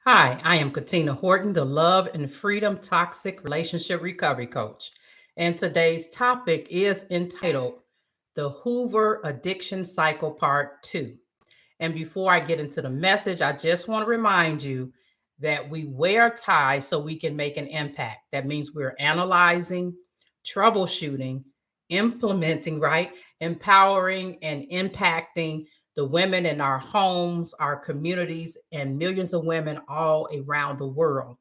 Hi, I am Katina Horton, the Love and Freedom Toxic Relationship Recovery Coach. And today's topic is entitled The Hoover Addiction Cycle Part 2. And before I get into the message, I just want to remind you that we wear ties so we can make an impact. That means we're analyzing, troubleshooting, implementing, right? Empowering and impacting the women in our homes, our communities, and millions of women all around the world.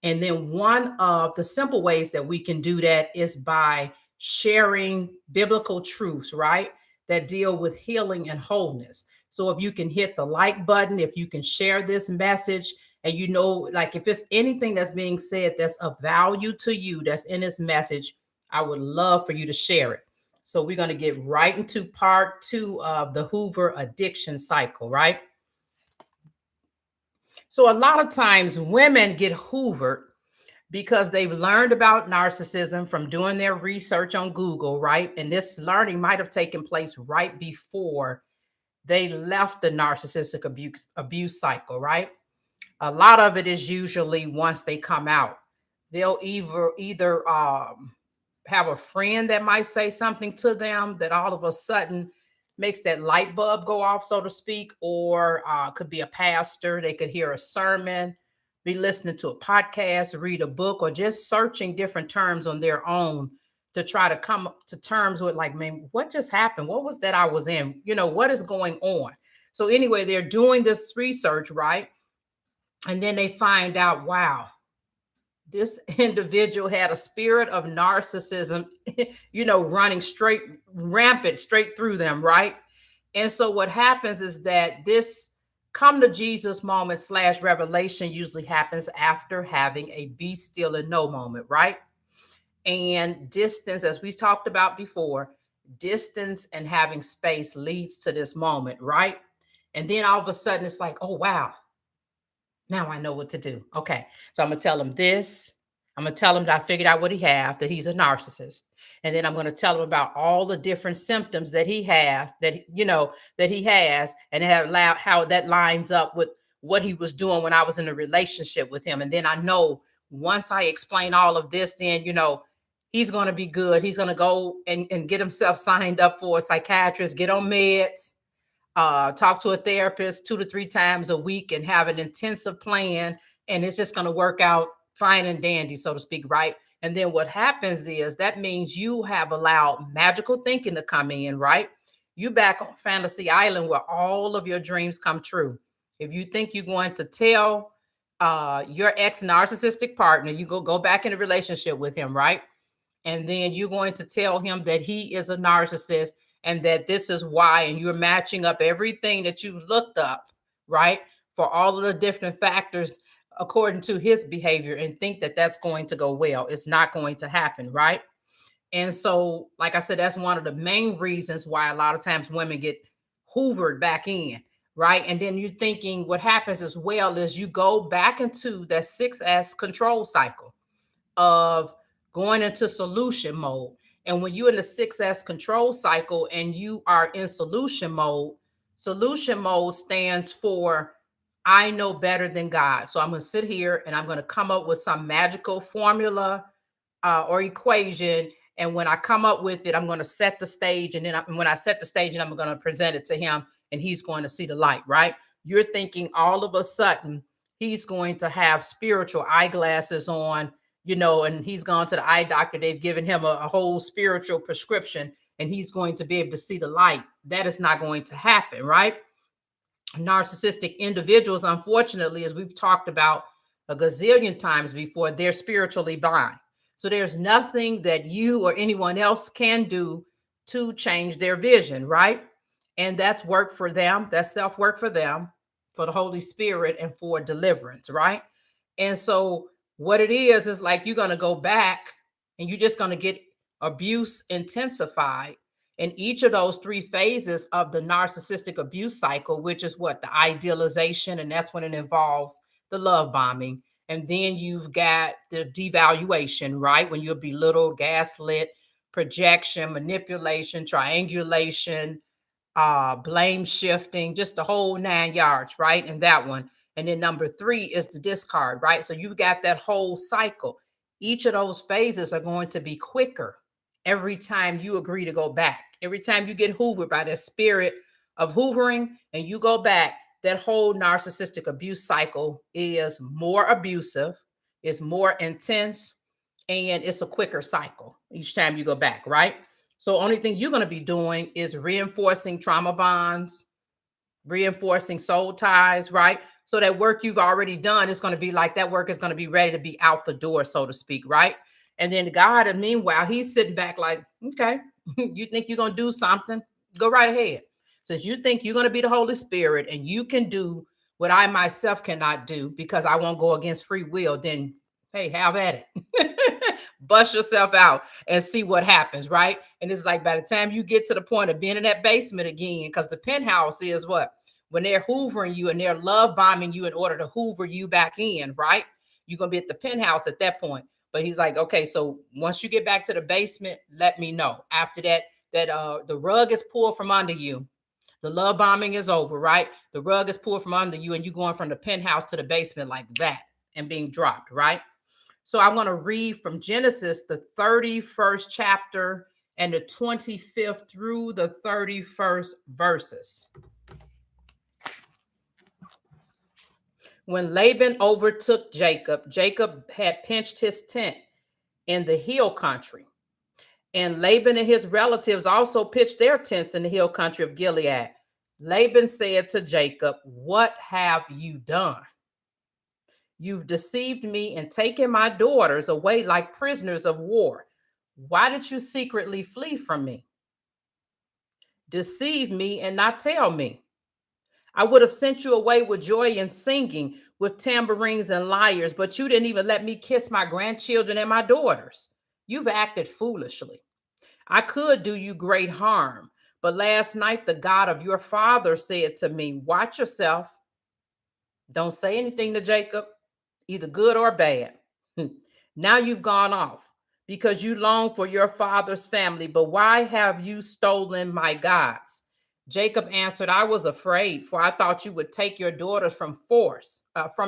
And then one of the simple ways that we can do that is by sharing biblical truths, right? That deal with healing and wholeness. So if you can hit the like button, if you can share this message, and like if it's anything that's being said that's of value to you, that's in this message, I would love for you to share it. So we're going to get right into part 2 of the Hoover addiction cycle, right? So a lot of times women get hoovered because they've learned about narcissism from doing their research on Google, right? And this learning might have taken place right before they left the narcissistic abuse cycle, right? A lot of it is usually once they come out. They'll either have a friend that might say something to them that all of a sudden makes that light bulb go off, so to speak, or could be a pastor. They could hear a sermon, be listening to a podcast, read a book, or just searching different terms on their own to try to come to terms with, like, man, what just happened? What was that I was in? What is going on? So anyway, they're doing this research, right? And then they find out, wow, this individual had a spirit of narcissism, running straight, rampant, straight through them, right? And so what happens is that this come to Jesus moment / revelation usually happens after having a be still and know moment, right? And distance, as we talked about before, distance and having space leads to this moment, right? And then all of a sudden it's like, oh, wow, now I know what to do. Okay. So I'm going to tell him this. I'm going to tell him that I figured out what he have, that he's a narcissist. And then I'm going to tell him about all the different symptoms that he have, that he has, and how that lines up with what he was doing when I was in a relationship with him. And then I know once I explain all of this, then, he's going to be good. He's going to go and get himself signed up for a psychiatrist, get on meds, talk to a therapist 2 to 3 times a week and have an intensive plan. And it's just going to work out fine and dandy, so to speak, right? And then what happens is that means you have allowed magical thinking to come in, right? You back on fantasy island where all of your dreams come true. If you think you're going to tell your ex narcissistic partner, you go back in a relationship with him, right? And then you're going to tell him that he is a narcissist and that this is why, and you're matching up everything that you looked up, right, for all of the different factors according to his behavior, and think that that's going to go well. It's not going to happen, right? And so, like I said, that's one of the main reasons why a lot of times women get hoovered back in, right? And then you're thinking what happens as well is you go back into that 6S control cycle of going into solution mode. And when you're in the 6S control cycle and you are in solution mode stands for I know better than God. So I'm going to sit here and I'm going to come up with some magical formula or equation. And when I come up with it, I'm going to set the stage. And then when I set the stage, and I'm going to present it to him, and he's going to see the light, right? You're thinking all of a sudden he's going to have spiritual eyeglasses on, and he's gone to the eye doctor. They've given him a whole spiritual prescription, and he's going to be able to see the light. That is not going to happen, right? Narcissistic individuals, unfortunately, as we've talked about a gazillion times before, they're spiritually blind. So there's nothing that you or anyone else can do to change their vision, right? And that's work for them. That's self-work for them, for the Holy Spirit, and for deliverance, right? And so what it is like you're going to go back and you're just going to get abuse intensified in each of those 3 phases of the narcissistic abuse cycle, which is what? The idealization, and that's when it involves the love bombing. And then you've got the devaluation, right? When you're belittled, gaslit, projection, manipulation, triangulation, blame shifting, just the whole 9 yards, right? And that one. And then number three is the discard, right? So you've got that whole cycle. Each of those phases are going to be quicker every time you agree to go back. Every time you get hoovered by that spirit of hoovering and you go back, that whole narcissistic abuse cycle is more abusive, is more intense, and it's a quicker cycle each time you go back, right? So only thing you're going to be doing is reinforcing trauma bonds, reinforcing soul ties, right? So that work you've already done is going to be like that work is going to be ready to be out the door, so to speak, right? And then God, and meanwhile, he's sitting back like, okay, you think you're going to do something? Go right ahead. Since you think you're going to be the Holy Spirit and you can do what I myself cannot do because I won't go against free will, then hey, have at it. Bust yourself out and see what happens, right? And it's like by the time you get to the point of being in that basement again, because the penthouse is what? When they're hoovering you and they're love bombing you in order to hoover you back in, right? You're going to be at the penthouse at that point. But he's like, okay, so once you get back to the basement, let me know. After that, the rug is pulled from under you. The love bombing is over, right? The rug is pulled from under you and you going from the penthouse to the basement like that and being dropped, right? So I'm going to read from Genesis, the 31st chapter and the 25th through the 31st verses. When Laban overtook Jacob, Jacob had pitched his tent in the hill country. And Laban and his relatives also pitched their tents in the hill country of Gilead. Laban said to Jacob, "What have you done? You've deceived me and taken my daughters away like prisoners of war. Why did you secretly flee from me? Deceive me and not tell me. I would have sent you away with joy and singing, with tambourines and lyres, but you didn't even let me kiss my grandchildren and my daughters. You've acted foolishly. I could do you great harm, but last night the God of your father said to me, watch yourself. Don't say anything to Jacob, either good or bad. Now you've gone off because you long for your father's family, but why have you stolen my gods?" Jacob answered, "I was afraid, for I thought you would take your daughters from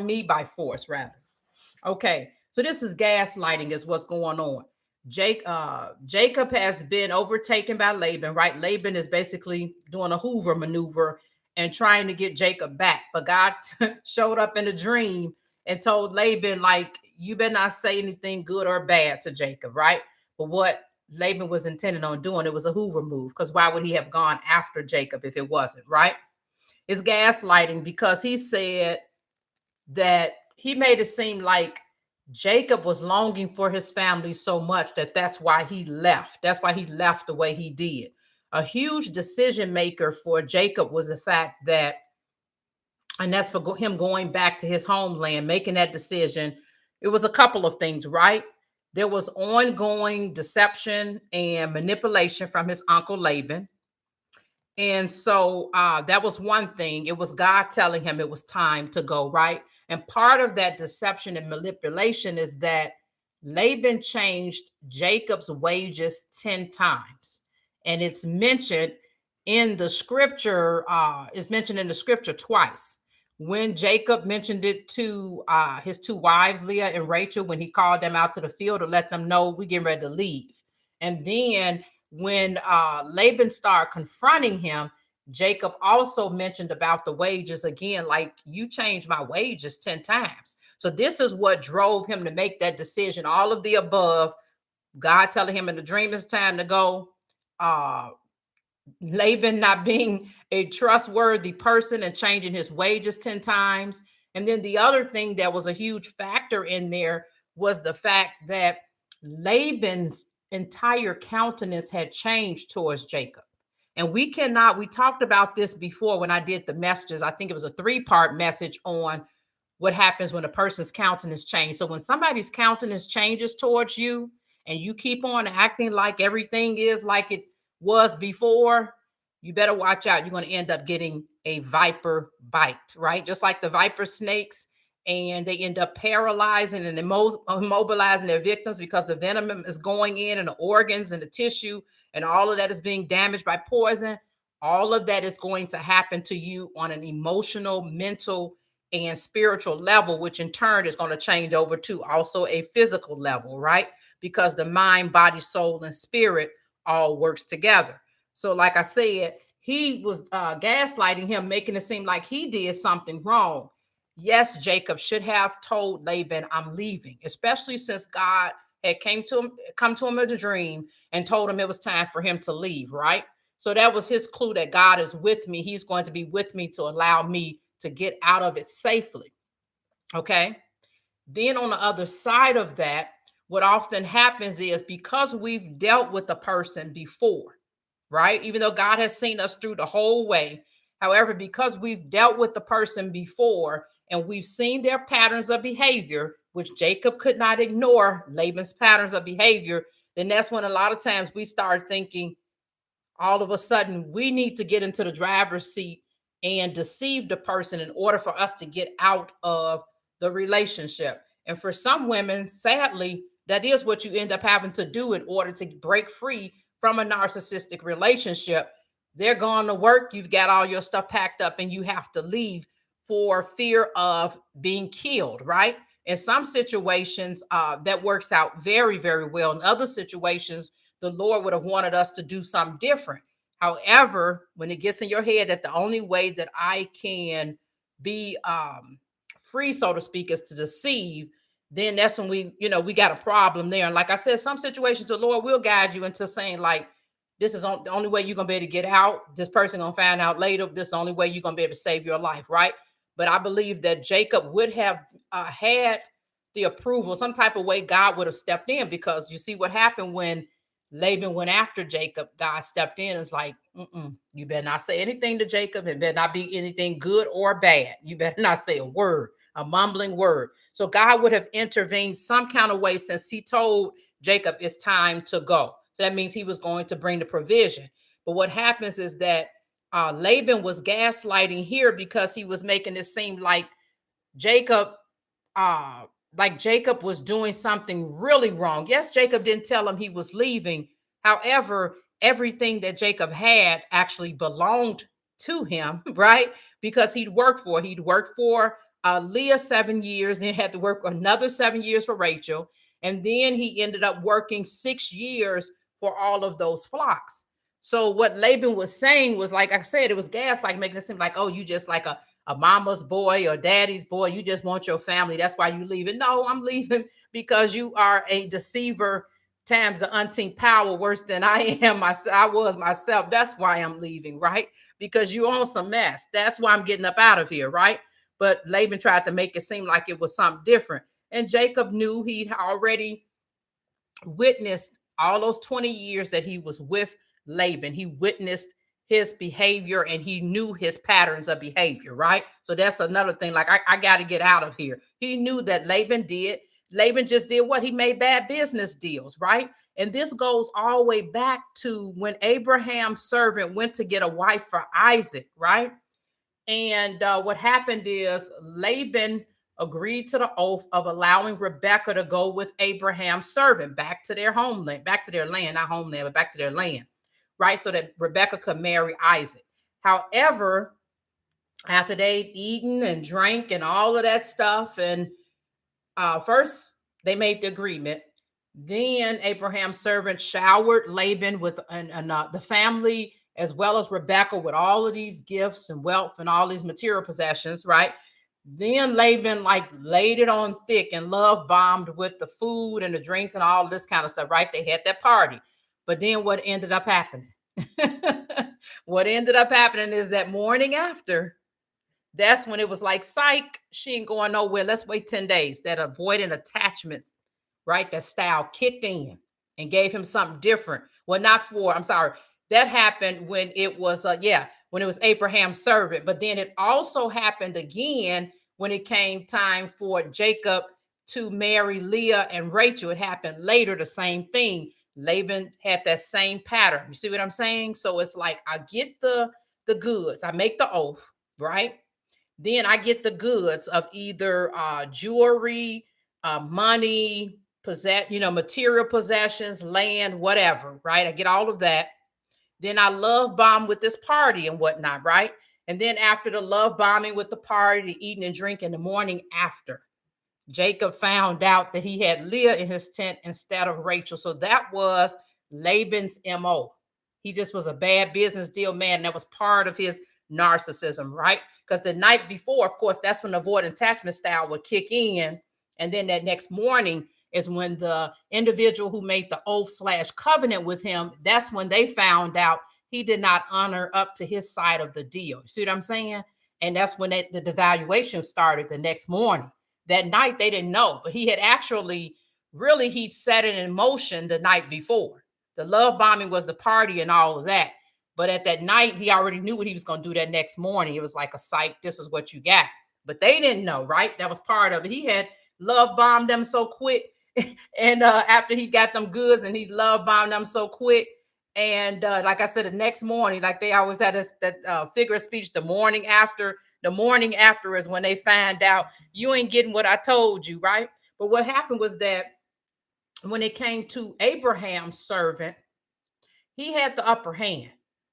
me by force, rather." Okay, so this is gaslighting, is what's going on. Jacob has been overtaken by Laban, right? Laban is basically doing a Hoover maneuver and trying to get Jacob back. But God showed up in a dream and told Laban, like, you better not say anything good or bad to Jacob, right? But what Laban was intending on doing, it was a Hoover move, because why would he have gone after Jacob if it wasn't, right? It's gaslighting because he said that he made it seem like Jacob was longing for his family so much that that's why he left. That's why he left the way he did. A huge decision maker for Jacob was the fact that, and that's for him going back to his homeland, making that decision. It was a couple of things, right? There was ongoing deception and manipulation from his uncle Laban. And so that was one thing. It was God telling him it was time to go, right? And part of that deception and manipulation is that Laban changed Jacob's wages 10 times. And it's mentioned in the scripture, twice. When Jacob mentioned it to his two wives, Leah and Rachel, when he called them out to the field to let them know we're getting ready to leave. And then when Laban started confronting him, Jacob also mentioned about the wages again, like, you changed my wages 10 times. So this is what drove him to make that decision. All of the above, God telling him in the dream it's time to go, Laban not being a trustworthy person and changing his wages 10 times. And then the other thing that was a huge factor in there was the fact that Laban's entire countenance had changed towards Jacob. And we talked about this before when I did the messages. I think it was a 3-part message on what happens when a person's countenance changes. So when somebody's countenance changes towards you and you keep on acting like everything is like it was before, you better watch out. You're going to end up getting a viper bite, right? Just like the viper snakes, and they end up paralyzing and immobilizing their victims because the venom is going in and the organs and the tissue, and all of that is being damaged by poison. All of that is going to happen to you on an emotional, mental, and spiritual level, which in turn is going to change over to also a physical level, right? Because the mind, body, soul, and spirit all works together. So, like I said, he was gaslighting him, making it seem like he did something wrong. Yes, Jacob should have told Laban, "I'm leaving," especially since God had come to him in a dream and told him it was time for him to leave, right? So that was his clue that God is with me. He's going to be with me to allow me to get out of it safely. Okay. Then on the other side of that, what often happens is because we've dealt with the person before, right? Even though God has seen us through the whole way. However, because we've dealt with the person before and we've seen their patterns of behavior, which Jacob could not ignore Laban's patterns of behavior, then that's when a lot of times we start thinking, all of a sudden we need to get into the driver's seat and deceive the person in order for us to get out of the relationship. And for some women, sadly, that is what you end up having to do in order to break free from a narcissistic relationship. They're going to work, you've got all your stuff packed up, and you have to leave for fear of being killed, right? In some situations, that works out very, very well. In other situations, the Lord would have wanted us to do something different. However, when it gets in your head that the only way that I can be free, so to speak, is to deceive, then that's when we got a problem there. And like I said, some situations the Lord will guide you into saying, like, this is the only way you're gonna be able to get out. This person gonna find out later. This is the only way you're gonna be able to save your life, right? But I believe that Jacob would have had the approval, some type of way God would have stepped in, because you see what happened when Laban went after Jacob. God stepped in and was like, you better not say anything to Jacob. It better not be anything good or bad. You better not say a word, a mumbling word. So God would have intervened some kind of way, since he told Jacob it's time to go. So that means he was going to bring the provision. But what happens is that Laban was gaslighting here because he was making it seem Jacob uh Jacob was doing something really wrong. Yes, Jacob didn't tell him he was leaving. However, everything that Jacob had actually belonged to him, right? Because he'd worked for Leah 7 years, then had to work another 7 years for Rachel, and then he ended up working 6 years for all of those flocks. So what Laban was saying was, like I said, it was making it seem like, oh, you just like a mama's boy or daddy's boy. You just want your family. That's why you leaving. No, I'm leaving because you are a deceiver times the umpteen power worse than I was myself. That's why I'm leaving, right? Because you own some mess. That's why I'm getting up out of here, right? But Laban tried to make it seem like it was something different. And Jacob knew he'd already witnessed all those 20 years that he was with Laban. He witnessed his behavior and he knew his patterns of behavior, right? So that's another thing. Like, I got to get out of here. He knew that Laban did. Laban just did what? He made bad business deals, right? And this goes all the way back to when Abraham's servant went to get a wife for Isaac, right? And what happened is Laban agreed to the oath of allowing Rebekah to go with Abraham's servant back to their homeland, back to their land, not homeland, but back to their land, right? So that Rebekah could marry Isaac. However, after they'd eaten and drank and all of that stuff, and first they made the agreement. Then Abraham's servant showered Laban with the family, as well as Rebekah, with all of these gifts and wealth and all these material possessions, right? Then Laban laid it on thick and love bombed with the food and the drinks and all this kind of stuff, right? They had that party. But then what ended up happening? What ended up happening is that morning after, that's when it was like, psych, she ain't going nowhere. Let's wait 10 days. That avoidant attachment, right? That style kicked in and gave him something different. Well, I'm sorry. That happened when it was, when it was Abraham's servant. But then it also happened again when it came time for Jacob to marry Leah and Rachel. It happened later, the same thing. Laban had that same pattern. You see what I'm saying? So it's like, I get the goods. I make the oath, right? Then I get the goods of either jewelry, money, material possessions, land, whatever, right? I get all of that. Then I love bomb with this party and whatnot, right? And then after the love bombing with the party, the eating and drinking, the morning after, Jacob found out that he had Leah in his tent instead of Rachel. So that was Laban's MO. He just was a bad business deal man. That was part of his narcissism, right? Because the night before, of course, that's when the avoid attachment style would kick in. And then that next morning is when the individual who made the oath slash covenant with him, that's when they found out he did not honor up to his side of the deal. You see what I'm saying? And that's when the devaluation started the next morning. That night they didn't know, but he had actually really he'd set it in motion the night before. The love bombing was the party and all of that. But at that night, he already knew what he was going to do that next morning. It was like a psych, this is what you got. But they didn't know, right? That was part of it. He had love bombed them so quick. And after he got them goods and he love bombed them so quick. And like I said, the next morning, like they always had that figure of speech, the morning after is when they find out you ain't getting what I told you, right? But what happened was that when it came to Abraham's servant, he had the upper hand.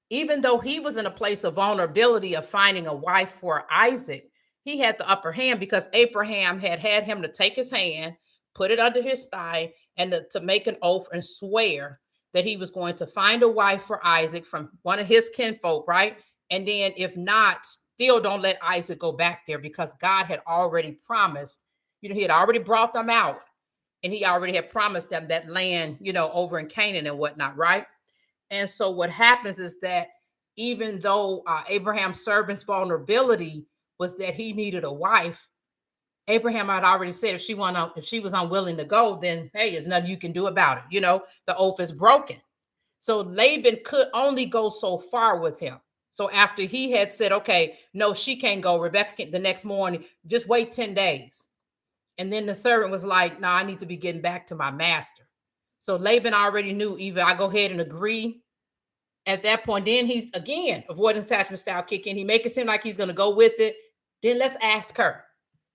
Even though he was in a place of vulnerability of finding a wife for Isaac, he had the upper hand because Abraham had him to take his hand, put it under his thigh, and to make an oath and swear that he was going to find a wife for Isaac from one of his kinfolk, right? And then if not, still don't let Isaac go back there because God had already promised, he had already brought them out and he already had promised them that land, over in Canaan and whatnot, right? And so what happens is that even though Abraham's servant's vulnerability was that he needed a wife, Abraham had already said if she was unwilling to go, then hey, there's nothing you can do about it. The oath is broken. So Laban could only go so far with him. So after he had said, okay, no, she can't go, Rebecca the next morning, just wait 10 days. And then the servant was like, no, I need to be getting back to my master. So Laban already knew either I go ahead and agree at that point, then he's again avoidance attachment style kick in. He make it seem like he's going to go with it. Then let's ask her.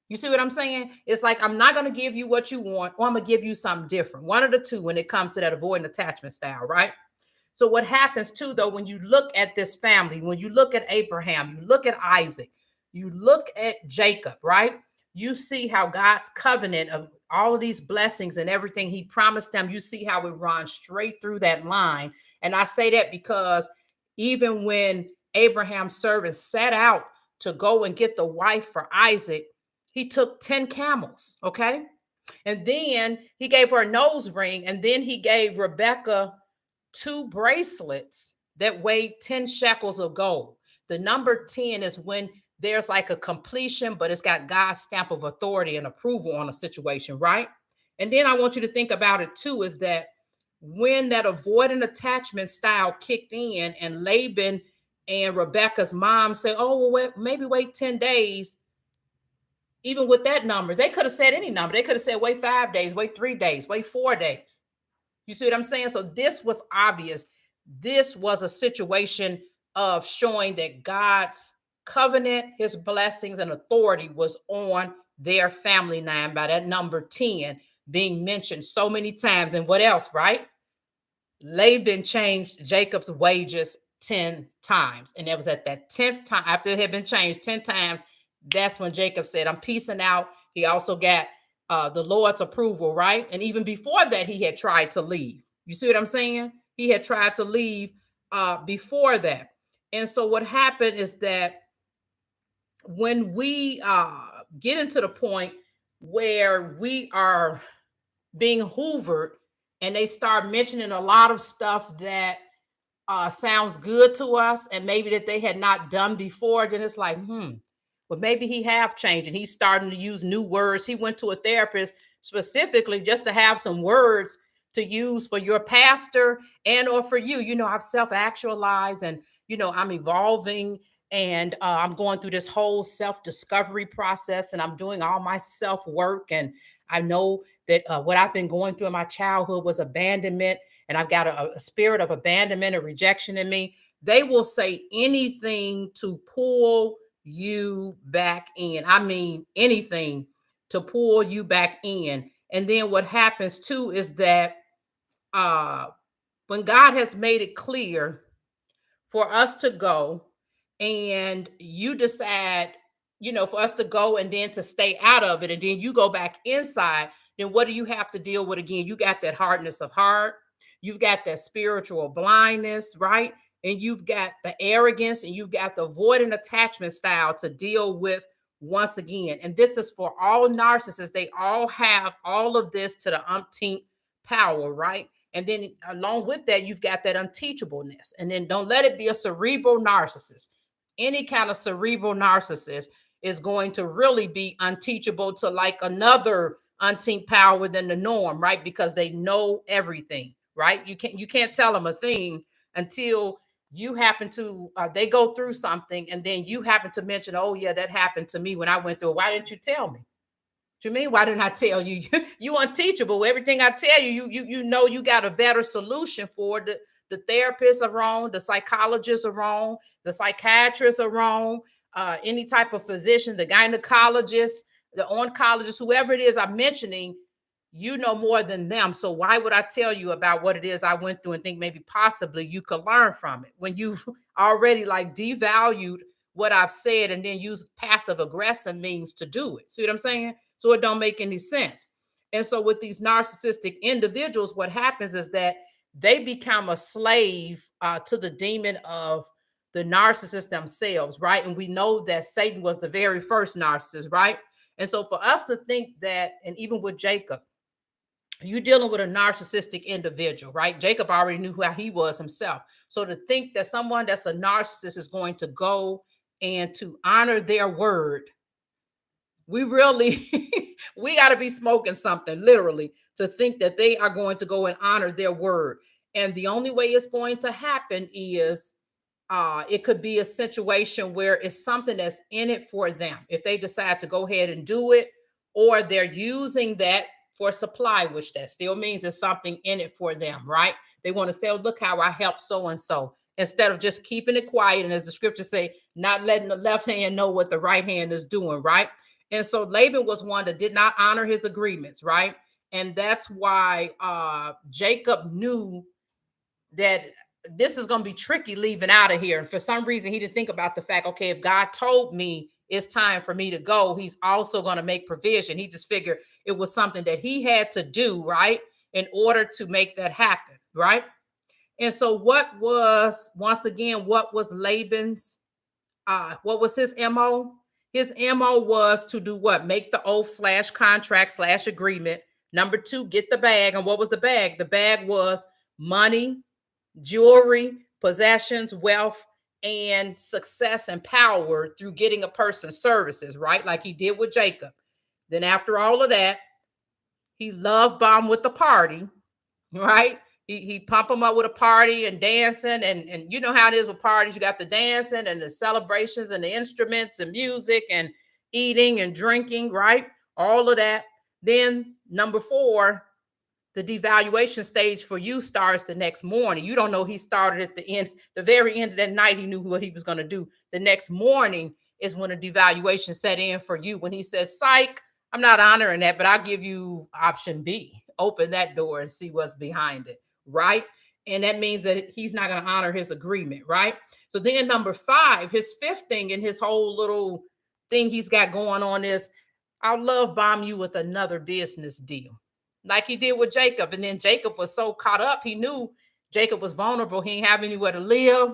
You see what I'm saying? It's like, I'm not going to give you what you want, or I'm going to give you something different. One of the two when it comes to that avoidant attachment style, right? So what happens too, though, when you look at this family, when you look at Abraham, you look at Isaac, you look at Jacob, right? You see how God's covenant of all of these blessings and everything he promised them, you see how it runs straight through that line. And I say that because even when Abraham's servant set out to go and get the wife for Isaac, he took 10 camels, okay? And then he gave her a nose ring, and then he gave Rebecca 2 bracelets that weighed 10 shekels of gold. The number 10 is when there's like a completion, but it's got God's stamp of authority and approval on a situation, right? And then I want you to think about it too, is that when that avoidant attachment style kicked in and Laban and Rebecca's mom say, oh, well, maybe wait 10 days. Even with that number, they could have said any number. They could have said, wait 5 days, wait 3 days, wait 4 days. You see what I'm saying? So this was obvious. This was a situation of showing that God's covenant, his blessings and authority was on their family line by that number 10 being mentioned so many times. And what else, right? Laban changed Jacob's wages 10 times. And it was at that 10th time, after it had been changed 10 times, that's when Jacob said, I'm peacing out. He also got the Lord's approval, right? And even before that, he had tried to leave. You see what I'm saying? He had tried to leave before that. And so what happened is that when we get into the point where we are being hoovered and they start mentioning a lot of stuff that sounds good to us and maybe that they had not done before, then it's like, but maybe he have changed and he's starting to use new words. He went to a therapist specifically just to have some words to use for your pastor and or for you. I've self-actualized and, I'm evolving and I'm going through this whole self-discovery process and I'm doing all my self-work. And I know that what I've been going through in my childhood was abandonment. And I've got a spirit of abandonment or rejection in me. They will say anything to pull you back in. I mean, anything to pull you back in. And then what happens too is that when God has made it clear for us to go and you decide, for us to go and then to stay out of it, and then you go back inside, then what do you have to deal with again? You got that hardness of heart, you've got that spiritual blindness, right? And you've got the arrogance, and you've got the avoidant attachment style to deal with once again. And this is for all narcissists. They all have all of this to the umpteenth power, right? And then along with that, you've got that unteachableness. And then don't let it be a cerebral narcissist. Any kind of cerebral narcissist is going to really be unteachable to like another umpteenth power than the norm, right? Because they know everything, right? You can't tell them a thing until you happen to they go through something, and then you happen to mention, oh yeah, that happened to me when I went through it. Why didn't you tell me? What you mean, why didn't I tell you? You unteachable. Everything I tell you, you know you got a better solution for it. The therapists are wrong, the psychologists are wrong, the psychiatrists are wrong, any type of physician, the gynecologist, the oncologist, whoever it is I'm mentioning, you know more than them. So why would I tell you about what it is I went through and think maybe possibly you could learn from it when you've already like devalued what I've said and then use passive aggressive means to do it? See what I'm saying? So it don't make any sense. And so with these narcissistic individuals, what happens is that they become a slave to the demon of the narcissist themselves, right? And we know that Satan was the very first narcissist, right? And so for us to think that, and even with Jacob, you're dealing with a narcissistic individual, right? Jacob already knew how he was himself. So to think that someone that's a narcissist is going to go and to honor their word, we really we got to be smoking something, literally, to think that they are going to go and honor their word. And the only way it's going to happen is it could be a situation where it's something that's in it for them if they decide to go ahead and do it, or they're using that for supply, which that still means there's something in it for them, right? They want to say, oh, look how I helped so and so, instead of just keeping it quiet. And as the scriptures say, not letting the left hand know what the right hand is doing, right? And so Laban was one that did not honor his agreements, right? And that's why Jacob knew that this is going to be tricky leaving out of here. And for some reason, he didn't think about the fact, okay, if God told me it's time for me to go, he's also going to make provision. He just figured it was something that he had to do, right, in order to make that happen, right? And so what was, once again, what was Laban's, what was his MO? His MO was to do what? Make the oath/contract/agreement. Number two, get the bag. And what was the bag? The bag was money, jewelry, possessions, wealth, and success and power through getting a person's services, right? Like he did with Jacob. Then after all of that, he love bombed with the party, right? He pump them up with a party and dancing, and you know how it is with parties. You got the dancing and the celebrations and the instruments and music and eating and drinking, right? All of that. Then number four, the devaluation stage for you starts the next morning. You don't know he started at the end, the very end of that night. He knew what he was going to do. The next morning is when the devaluation set in for you. When he says, psych, I'm not honoring that, but I'll give you option B. Open that door and see what's behind it, right? And that means that he's not going to honor his agreement, right? So then number five, his fifth thing in his whole little thing he's got going on is, I'll love bomb you with another business deal, like he did with Jacob. And then Jacob was so caught up, he knew Jacob was vulnerable. He didn't have anywhere to live.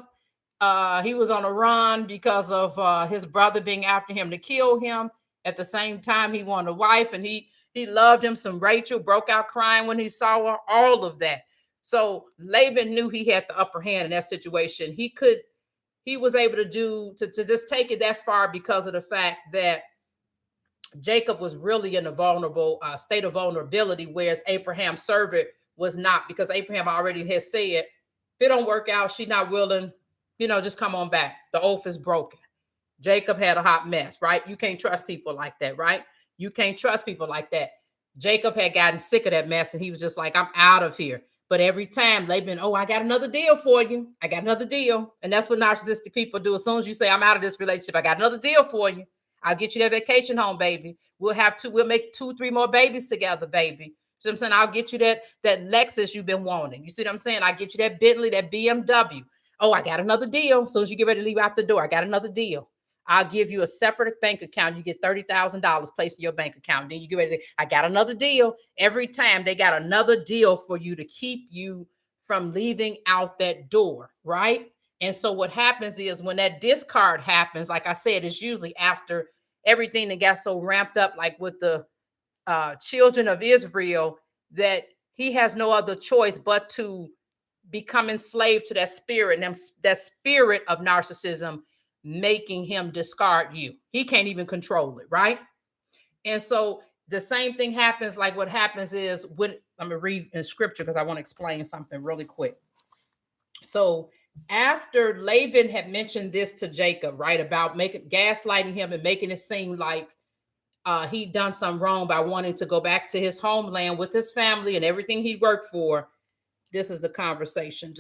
He was on a run because of his brother being after him to kill him. At the same time, he wanted a wife, and he loved him some Rachel, broke out crying when he saw her, all of that. So Laban knew he had the upper hand in that situation. He was able to just take it that far because of the fact that Jacob was really in a vulnerable state of vulnerability, whereas Abraham's servant was not, because Abraham already has said, if it don't work out, she's not willing, just come on back. The oath is broken. Jacob had a hot mess, right? You can't trust people like that, right? You can't trust people like that. Jacob had gotten sick of that mess, and he was just like, I'm out of here. But every time Laban, oh, I got another deal for you. I got another deal. And that's what narcissistic people do. As soon as you say, I'm out of this relationship, I got another deal for you. I'll get you that vacation home, baby. We'll make 2-3 more babies together, baby. So I'm saying, I'll get you that Lexus you've been wanting. You see what I'm saying? I'll get you that Bentley, that BMW. Oh, I got another deal. As soon as you get ready to leave out the door, I got another deal. I'll give you a separate bank account. You get $30,000 placed in your bank account. Then you get ready to, I got another deal. Every time they got another deal for you to keep you from leaving out that door, right? And so what happens is when that discard happens, like I said, it's usually after everything that got so ramped up, like with the children of Israel, that he has no other choice but to become enslaved to that spirit, and that spirit of narcissism making him discard you. He can't even control it, right? And so the same thing happens. Like what happens is when I'm gonna read in scripture because I want to explain something really quick. So after Laban had mentioned this to Jacob, right, about making gaslighting him and making it seem like he'd done something wrong by wanting to go back to his homeland with his family and everything he worked for, this is the conversation.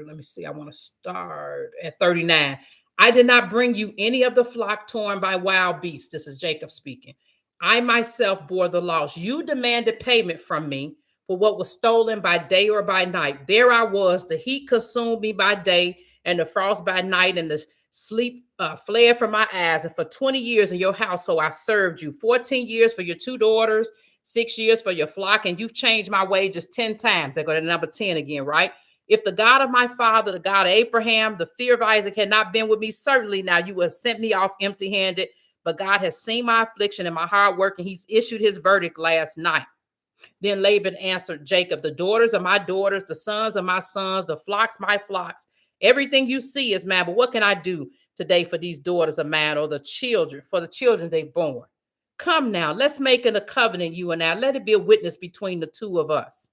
Let me see. I want to start at 39. I did not bring you any of the flock torn by wild beasts. This is Jacob speaking. I myself bore the loss. You demanded payment from me for what was stolen by day or by night. There I was. The heat consumed me by day and the frost by night, and the sleep fled from my eyes. And for 20 years in your household, I served you. 14 years for your two daughters, 6 years for your flock, and you've changed my wages 10 times. They go to number 10 again, right? If the God of my father, the God of Abraham, the fear of Isaac had not been with me, certainly now you would have sent me off empty-handed. But God has seen my affliction and my hard work, and he's issued his verdict last night. Then Laban answered Jacob, the daughters are my daughters, the sons are my sons, the flocks my flocks. Everything you see is mine, but what can I do today for these daughters of mine, or the children, for the children they've born? Come now, let's make it a covenant, you and I. Let it be a witness between the two of us.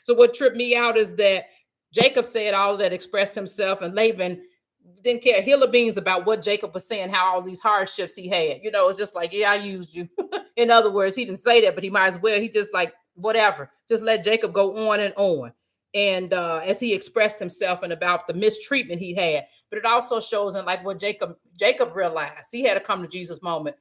So what tripped me out is that Jacob said all that, expressed himself, and Laban didn't care hill of beans about what Jacob was saying, how all these hardships he had. You know, it's just like, yeah, I used you. In other words, he didn't say that, but he might as well. He just like, whatever. Just let Jacob go on and on. And as he expressed himself and about the mistreatment he had. But it also shows in like what Jacob realized. He had a come to Jesus moment.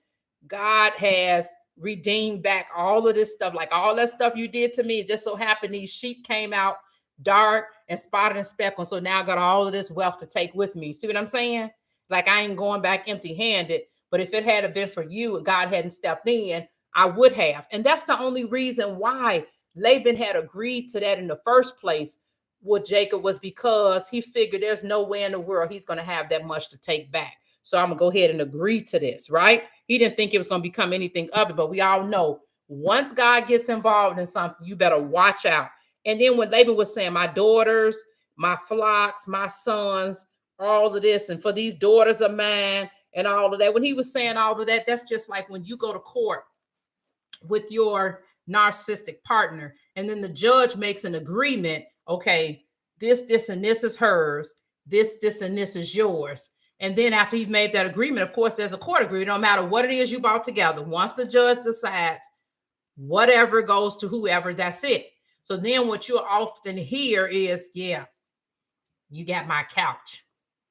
God has redeemed back all of this stuff, like all that stuff you did to me. It just so happened these sheep came out dark and spotted and speckled. So now I got all of this wealth to take with me. See what I'm saying? Like I ain't going back empty-handed. But if it had been for you and God hadn't stepped in, I would have. And that's the only reason why Laban had agreed to that in the first place with Jacob, was because he figured there's no way in the world he's going to have that much to take back. So I'm going to go ahead and agree to this, right? He didn't think it was going to become anything other, but we all know once God gets involved in something, you better watch out. And then when Laban was saying, my daughters, my flocks, my sons, all of this, and for these daughters of mine and all of that, when he was saying all of that, that's just like when you go to court with your narcissistic partner, and then the judge makes an agreement. Okay, this, and this is hers. This, and this is yours. And then after you've made that agreement, of course, there's a court agreement. No matter what it is you brought together, once the judge decides whatever goes to whoever, that's it. So then what you'll often hear is, yeah, you got my couch.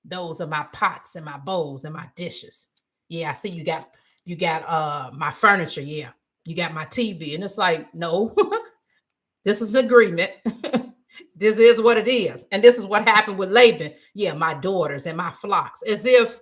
Those are my pots and my bowls and my dishes. Yeah, I see you got my furniture. Yeah, you got my TV. And it's like, no, this is an agreement. This is what it is. And this is what happened with Laban. Yeah, my daughters and my flocks. As if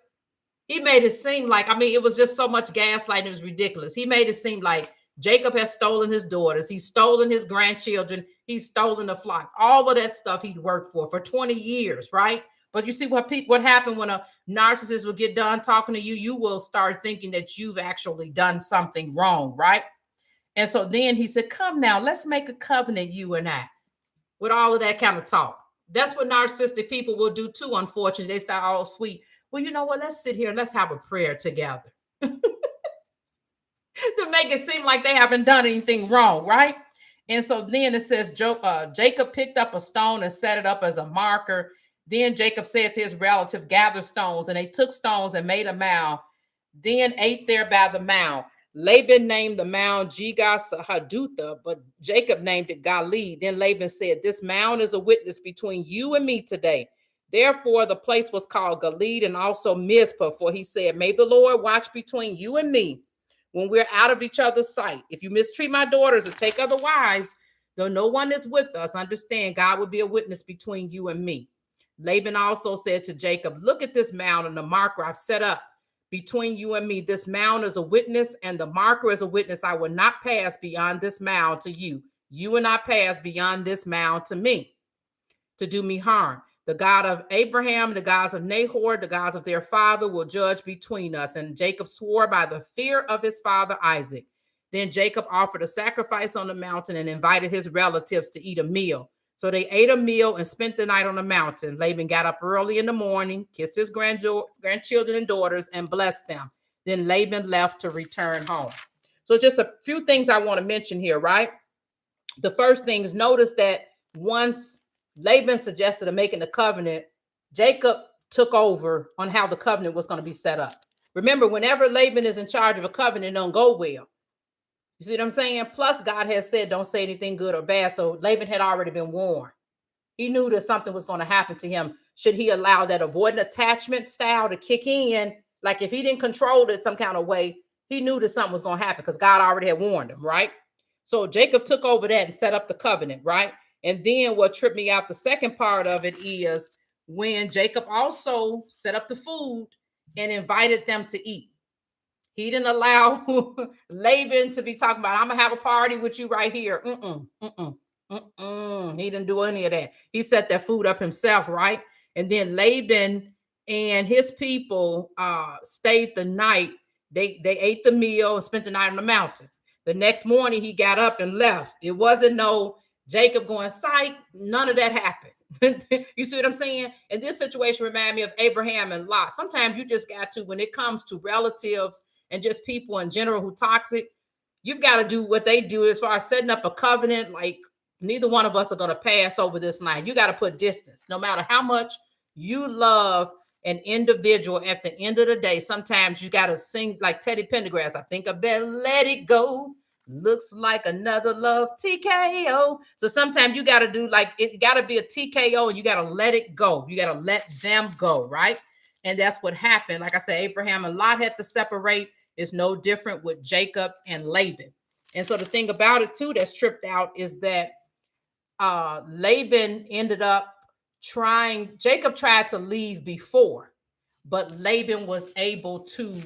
he made it seem like, I mean, it was just so much gaslighting. It was ridiculous. He made it seem like Jacob has stolen his daughters. He's stolen his grandchildren. He's stolen the flock. All of that stuff he'd worked for 20 years, right? But you see what happened when a narcissist will get done talking to you, you will start thinking that you've actually done something wrong, right? And so then he said, come now, let's make a covenant, you and I, with all of that kind of talk. That's what narcissistic people will do too, unfortunately. They start all sweet. Well, you know what? Let's sit here and let's have a prayer together. To make it seem like they haven't done anything wrong, right? And so then it says Jacob picked up a stone and set it up as a marker. Then Jacob said to his relative, gather stones. And they took stones and made a mound, then ate there by the mound. Laban named the mound Jigas-Hadutha, but Jacob named it Galid. Then Laban said, this mound is a witness between you and me today. Therefore, the place was called Galid and also Mizpah, for he said, may the Lord watch between you and me when we're out of each other's sight. If you mistreat my daughters or take other wives, though no one is with us, understand God will be a witness between you and me. Laban also said to Jacob, look at this mound and the marker I've set up between you and me. This mound is a witness and the marker is a witness. I will not pass beyond this mound to you. You will not pass beyond this mound to me to do me harm. The God of Abraham, the gods of Nahor, the gods of their father will judge between us. And Jacob swore by the fear of his father Isaac. Then Jacob offered a sacrifice on the mountain and invited his relatives to eat a meal. So they ate a meal and spent the night on the mountain. Laban got up early in the morning, kissed his grandchildren and daughters, and blessed them. Then Laban left to return home. So just a few things I want to mention here, right? The first thing is, notice that once Laban suggested of making the covenant, Jacob took over on how the covenant was going to be set up. Remember, whenever Laban is in charge of a covenant, it don't go well. You see what I'm saying? Plus, God has said, don't say anything good or bad. So Laban had already been warned. He knew that something was going to happen to him. Should he allow that avoidant attachment style to kick in? Like if he didn't control it some kind of way, he knew that something was going to happen because God already had warned him, right? So Jacob took over that and set up the covenant, right? And then what tripped me out, the second part of it is when Jacob also set up the food and invited them to eat. He didn't allow Laban to be talking about, I'm going to have a party with you right here. He didn't do any of that. He set that food up himself, right? And then Laban and his people stayed the night. They ate the meal and spent the night on the mountain. The next morning, he got up and left. It wasn't no Jacob going, psych. None of that happened. You see what I'm saying? And this situation reminded me of Abraham and Lot. Sometimes you just got to, when it comes to relatives and just people in general who toxic, you've got to do what they do as far as setting up a covenant. Like neither one of us are going to pass over this line. You got to put distance. No matter how much you love an individual, at the end of the day, sometimes you got to sing like Teddy Pendergrass. I think I better let it go. Looks like another love TKO. So sometimes you got to do like, it got to be a TKO and you got to let it go. You got to let them go, right? And that's what happened. Like I said, Abraham and Lot had to separate. It's no different with Jacob and Laban. And so the thing about it too that's tripped out is that Laban ended up Jacob tried to leave before, but Laban was able to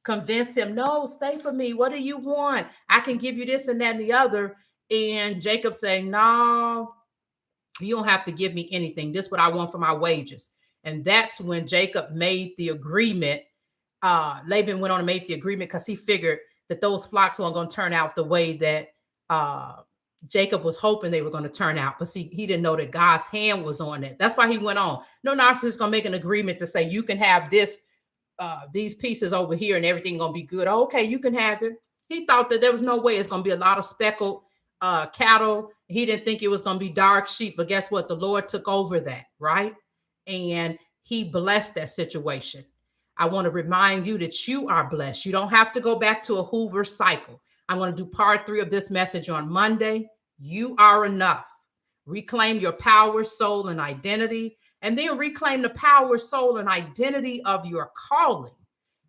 convince him, no, stay for me. What do you want? I can give you this and that and the other. And Jacob saying, no, you don't have to give me anything. This is what I want for my wages. And that's when Jacob made the agreement. Laban went on and made the agreement because he figured that those flocks weren't going to turn out the way that Jacob was hoping they were going to turn out. But see, he didn't know that God's hand was on it. That's why he went on. No narcissist is going to make an agreement to say, you can have this, these pieces over here and everything going to be good. Oh, okay, you can have it. He thought that there was no way it's going to be a lot of speckled cattle. He didn't think it was going to be dark sheep. But guess what? The Lord took over that, right? And he blessed that situation. I want to remind you that you are blessed. You don't have to go back to a Hoover cycle. I'm going to do part 3 of this message on Monday. You are enough. Reclaim your power, soul, and identity, and then reclaim the power, soul, and identity of your calling.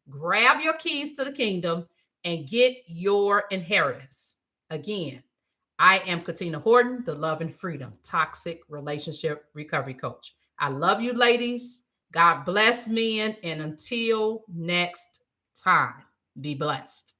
Grab your keys to the kingdom and get your inheritance. Again, I am Katina Horton, the Love and Freedom Toxic Relationship Recovery Coach. I love you, ladies. God bless men. And until next time, be blessed.